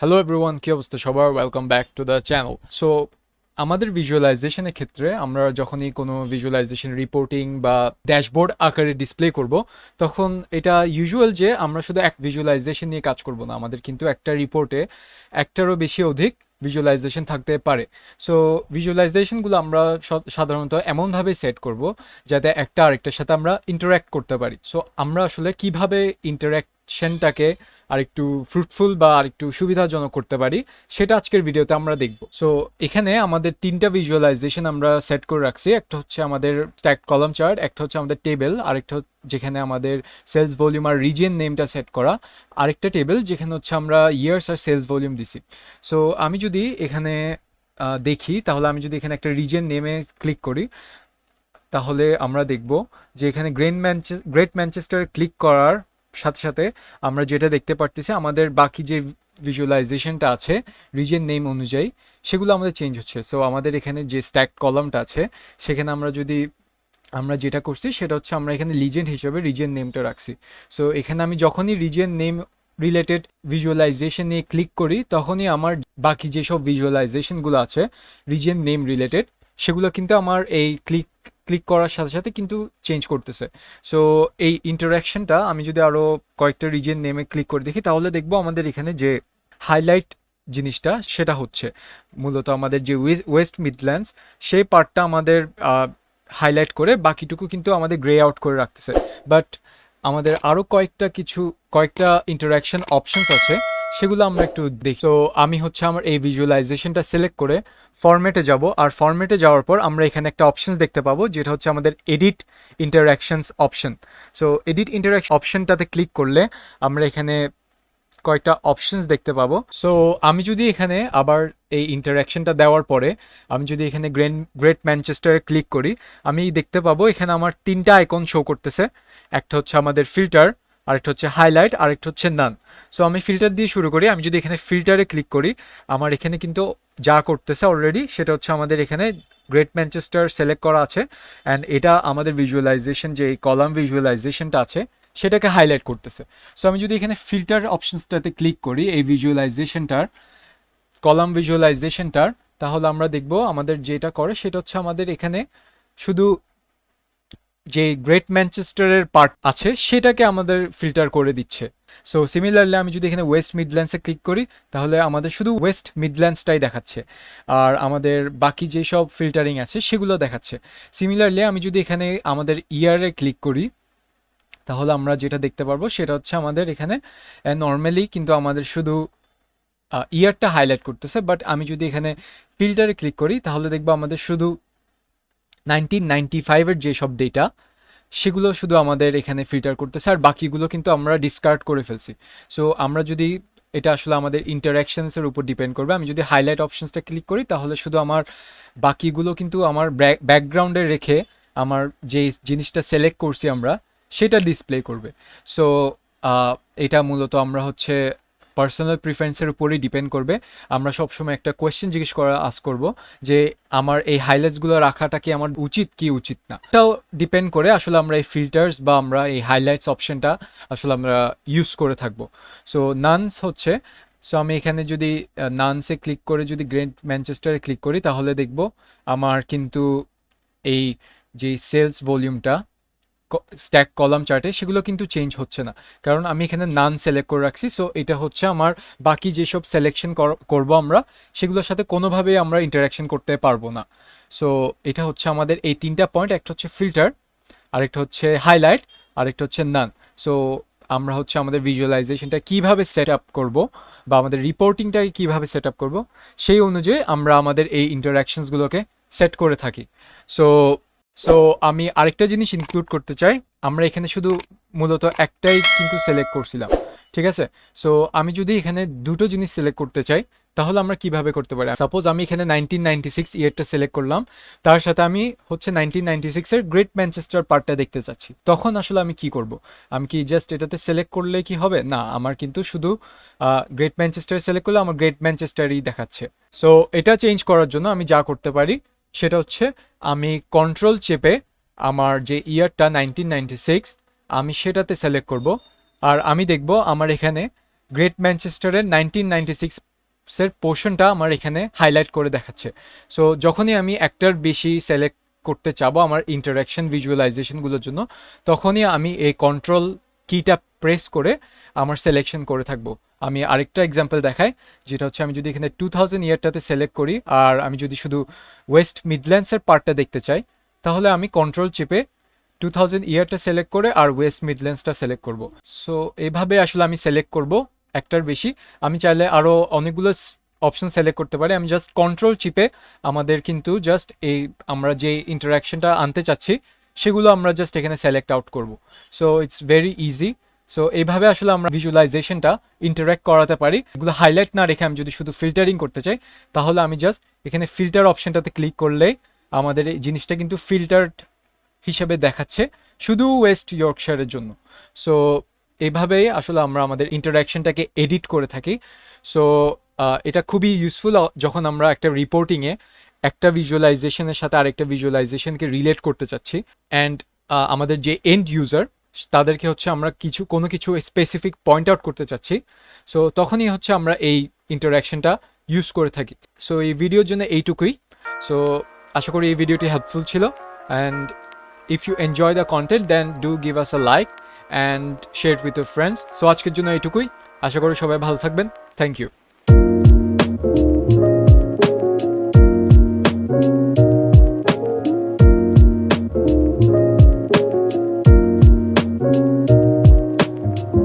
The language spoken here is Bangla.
হ্যালো এভরিওয়ান, কি অবস্থা সবার? Welcome back to the channel. So আমাদের ভিজুয়ালাইজেশনের ক্ষেত্রে আমরা যখনই কোনো ভিজুয়ালাইজেশন রিপোর্টিং বা ড্যাশবোর্ড আকারে ডিসপ্লে করব, তখন এটা ইউজুয়াল যে আমরা শুধু এক ভিজুয়ালাইজেশন নিয়ে কাজ করব না, আমাদের কিন্তু একটা রিপোর্টে একটারও বেশি অধিক ভিজুয়ালাইজেশন থাকতে পারে। সো ভিজুয়ালাইজেশনগুলো আমরা সাধারণত এমনভাবে সেট করব যাতে একটা আরেকটার সাথে আমরা ইন্টারাক্ট করতে পারি। সো আমরা আসলে কিভাবে ইন্টারাকশনটাকে আরেকটু ফ্রুটফুল বা আরেকটু সুবিধাজনক করতে পারি সেটা আজকের ভিডিওতে আমরা দেখব। সো এখানে আমাদের তিনটা ভিজুয়ালাইজেশন আমরা সেট করে রাখছি। একটা হচ্ছে আমাদের স্ট্যাক কলাম চার্ট, একটা হচ্ছে আমাদের টেবিল, আরেকটা যেখানে আমাদের সেলস ভলিউম আর রিজিয়ন নেমটা সেট করা, আরেকটা টেবিল যেখানে হচ্ছে আমরা ইয়ার্স আর সেলস ভলিউম দিছি। সো আমি যদি এখানে দেখি, তাহলে আমি যদি এখানে একটা রিজিয়ন নেমে ক্লিক করি, তাহলে আমরা দেখব যে এখানে গ্রেট ম্যানচেস্টার ক্লিক করার সাথে সাথে আমরা যেটা দেখতে পারতেছি, আমাদের বাকি যে ভিজুয়ালাইজেশনটা আছে রিজিয়ন নেম অনুযায়ী, সেগুলো আমাদের চেঞ্জ হচ্ছে। সো আমাদের এখানে যে স্ট্যাক কলামটা আছে, সেখানে আমরা যেটা করছি সেটা হচ্ছে আমরা এখানে লিজেন্ড হিসেবে রিজিয়ন নেমটা রাখছি। সো এখানে আমি যখনই রিজিয়ন নেম রিলেটেড ভিজুয়ালাইজেশন নিয়ে ক্লিক করি, তখনই আমার বাকি যেসব ভিজুয়ালাইজেশনগুলো আছে রিজিয়ন নেম রিলেটেড, সেগুলো কিন্তু আমার এই ক্লিক ক্লিক করার সাথে সাথে কিন্তু চেঞ্জ করতেছে। সো এই ইন্টারাকশনটা আমি যদি আরও কয়েকটা রিজিয়ন নেমে ক্লিক করে দেখি, তাহলে দেখবো আমাদের এখানে যে হাইলাইট জিনিসটা সেটা হচ্ছে মূলত আমাদের যে ওয়েস্ট মিডল্যান্ডস, সেই পার্টটা আমাদের হাইলাইট করে বাকিটুকু কিন্তু আমাদের গ্রে আউট করে রাখতেছে। বাট আমাদের আরও কয়েকটা ইন্টারাকশন অপশনস আছে, সেগুলো আমরা একটু দেখি। তো আমি হচ্ছে আমার এই ভিজুয়ালাইজেশনটা সিলেক্ট করে ফরম্যাটে যাব, আর ফরম্যাটে যাওয়ার পর আমরা এখানে একটা অপশনস দেখতে পাবো যেটা হচ্ছে আমাদের edit interactions option. So edit interaction অপশনটাতে ক্লিক করলে আমরা এখানে কয়েকটা অপশনস দেখতে পাবো। সো আমি যদি এখানে আবার এই ইন্টারাকশনটা দেওয়ার পরে আমি যদি এখানে গ্রেট ম্যানচেস্টারে ক্লিক করি, আমি দেখতে পাবো এখানে আমার তিনটা আইকন শো করতেছে। একটা হচ্ছে আমাদের ফিল্টার, আরেকটা হচ্ছে হাইলাইট, আরেকটা হচ্ছে নান। সো আমি ফিল্টার দিয়ে শুরু করি। আমি যদি এখানে ফিল্টারে ক্লিক করি, আমার এখানে কিন্তু যা করতেছে অলরেডি সেটা হচ্ছে আমাদের এখানে গ্রেট ম্যানচেস্টার সিলেক্ট করা আছে, অ্যান্ড এটা আমাদের ভিজুয়ালাইজেশন যে এই কলাম ভিজুয়ালাইজেশনটা আছে সেটাকে হাইলাইট করতেছে। সো আমি যদি এখানে ফিল্টার অপশনসটাতে ক্লিক করি এই ভিজুয়ালাইজেশনটার, কলাম ভিজুয়ালাইজেশনটার, তাহলে আমরা দেখব আমাদের যেটা করে সেটা হচ্ছে আমাদের এখানে শুধু যে গ্রেট ম্যানচেস্টারের পার্ট আছে সেটাকে আমাদের ফিল্টার করে দিচ্ছে। সো সিমিলারলি আমি যদি এখানে ওয়েস্ট মিডল্যান্ডসে ক্লিক করি, তাহলে আমাদের শুধু ওয়েস্ট মিডল্যান্ডসটাই দেখাচ্ছে, আর আমাদের বাকি যেসব ফিল্টারিং আছে সেগুলো দেখাচ্ছে। সিমিলারলি আমি যদি এখানে আমাদের ইয়ারে ক্লিক করি, তাহলে আমরা যেটা দেখতে পারবো সেটা হচ্ছে আমাদের এখানে নর্মালি কিন্তু আমাদের শুধু ইয়ারটা হাইলাইট করতেছে। বাট আমি যদি এখানে ফিল্টারে ক্লিক করি, তাহলে দেখবো আমাদের শুধু 1995-এর যেসব ডেটা সেগুলো শুধু আমাদের এখানে ফিল্টার করতেছে, আর বাকিগুলো কিন্তু আমরা ডিসকার্ড করে ফেলছি। সো আমরা যদি এটা আসলে আমাদের ইন্টারাকশনসের উপর ডিপেন্ড করবে। আমি যদি হাইলাইট অপশনসটা ক্লিক করি, তাহলে শুধু আমার বাকিগুলো কিন্তু আমার ব্যাকগ্রাউন্ডে রেখে আমার যে জিনিসটা সিলেক্ট করছি আমরা সেটা ডিসপ্লে করবে। সো এটা মূলত আমরা হচ্ছে পার্সোনাল প্রিফারেন্সের উপরেই ডিপেন্ড করবে। আমরা সবসময় একটা কোয়েশ্চেন জিজ্ঞেস আস্ক করব যে আমার এই হাইলাইটসগুলো রাখাটা কি আমার উচিত কি উচিত না। এটাও ডিপেন্ড করে আসলে আমরা এই ফিল্টার্স বা আমরা এই হাইলাইটস অপশনটা আসলে আমরা ইউজ করে থাকবো। সো নানস হচ্ছে, সো আমি এখানে যদি নানসে ক্লিক করে যদি গ্রেট ম্যানচেস্টারে ক্লিক করি, তাহলে দেখব আমার কিন্তু এই যে সেলস ভলিউমটা স্ট্যাক কলাম চার্টে সেগুলো কিন্তু চেঞ্জ হচ্ছে না, কারণ আমি এখানে নান সিলেক্ট করে রাখছি। সো এটা হচ্ছে আমার বাকি যেসব সিলেকশন করব আমরা সেগুলোর সাথে কোনোভাবেই আমরা ইন্টারাকশন করতে পারবো না। সো এটা হচ্ছে আমাদের এই তিনটা পয়েন্ট, একটা হচ্ছে ফিল্টার, আরেকটা হচ্ছে হাইলাইট, আরেকটা হচ্ছে নান। সো আমরা হচ্ছে আমাদের ভিজুয়ালাইজেশনটা কীভাবে সেট আপ করবো বা আমাদের রিপোর্টিংটাকে কীভাবে সেট আপ করবো সেই অনুযায়ী আমরা আমাদের এই ইন্টারাকশনসগুলোকে সেট করে থাকি। সো সো আমি আরেকটা জিনিস ইনক্লুড করতে চাই। আমরা এখানে শুধু মূলত একটাই কিন্তু সিলেক্ট করছিলাম, ঠিক আছে? সো আমি যদি এখানে দুটো জিনিস সিলেক্ট করতে চাই, তাহলে আমরা কিভাবে করতে পারি? সাপোজ আমি এখানে 1996 ইয়ারটা সিলেক্ট করলাম, তার সাথে আমি হচ্ছে 1996-এর গ্রেট ম্যানচেস্টার পার্টটা দেখতে চাচ্ছি। তখন আসলে আমি কি করব? আমি কি জাস্ট এটাতে সিলেক্ট করলে কি হবে? না, আমার কিন্তু শুধু গ্রেট ম্যানচেস্টার সিলেক্ট করলে আমার গ্রেট ম্যানচেস্টারই দেখাচ্ছে। সো এটা চেঞ্জ করার জন্য আমি যা করতে পারি সেটা হচ্ছে আমি কন্ট্রোল চেপে আমার যে ইয়ারটা 1996 আমি সেটাতে সিলেক্ট করব, আর আমি দেখব আমার এখানে গ্রেট ম্যানচেস্টারের 1996 টেক্সটের পোর্শনটা আমার এখানে হাইলাইট করে দেখাচ্ছে। সো যখনই আমি একটার বেশি সিলেক্ট করতে চাবো আমার ইন্টারাকশন ভিজুয়ালাইজেশনগুলোর জন্য, তখনই আমি এই কন্ট্রোল কিটা প্রেস করে আমার সিলেকশন করে থাকবো। আমি আরেকটা এক্সাম্পল দেখাই, যেটা হচ্ছে আমি যদি এখানে 2000 ইয়ারটাতে সিলেক্ট করি আর আমি যদি শুধু ওয়েস্ট মিডল্যান্ডসের পার্টটা দেখতে চাই, তাহলে আমি কন্ট্রোল চেপে 2000 ইয়ারটা সিলেক্ট করে আর ওয়েস্ট মিডল্যান্ডসটা সিলেক্ট করব। সো এইভাবে আসলে আমি সিলেক্ট করব একটার বেশি। আমি চাইলে আরও অনেকগুলো অপশন সিলেক্ট করতে পারি। আমি জাস্ট কন্ট্রোল চিপে আমাদের কিন্তু জাস্ট এই আমরা যে ইন্টারাকশনটা আনতে চাচ্ছি সেগুলো আমরা জাস্ট এখানে সিলেক্ট আউট করব। So it's very easy. So এইভাবে আসলে আমরা ভিজুয়ালাইজেশনটা ইন্টারাক্ট করাতে পারি। এগুলো হাইলাইট না রেখে আমি যদি শুধু ফিল্টারিং করতে চাই, তাহলে আমি জাস্ট এখানে ফিল্টার অপশনটাতে ক্লিক করলেই আমাদের এই জিনিসটা কিন্তু ফিল্টার্ড হিসেবে দেখাচ্ছে শুধু ওয়েস্ট ইয়র্কশায়ারের জন্য। সো এইভাবেই আসলে আমরা আমাদের ইন্টারাকশনটাকে এডিট করে থাকি। সো এটা খুবই ইউজফুল যখন আমরা একটা রিপোর্টিংয়ে একটা ভিজুয়ালাইজেশনের সাথে আরেকটা ভিজুয়ালাইজেশনকে রিলেট করতে চাচ্ছি, অ্যান্ড আমাদের যে এন্ড ইউজার তাদেরকে হচ্ছে আমরা কোনো কিছু স্পেসিফিক পয়েন্ট আউট করতে চাচ্ছি। সো তখনই হচ্ছে আমরা এই ইন্টারাকশনটা ইউজ করে থাকি। সো এই ভিডিওর জন্য এইটুকুই। সো আশা করি এই ভিডিওটি হেল্পফুল ছিল, and if you enjoy the content then do give us a like and share it with your friends. So আজকের জন্য এইটুকুই। আশা করি সবাই ভালো থাকবেন। Thank you.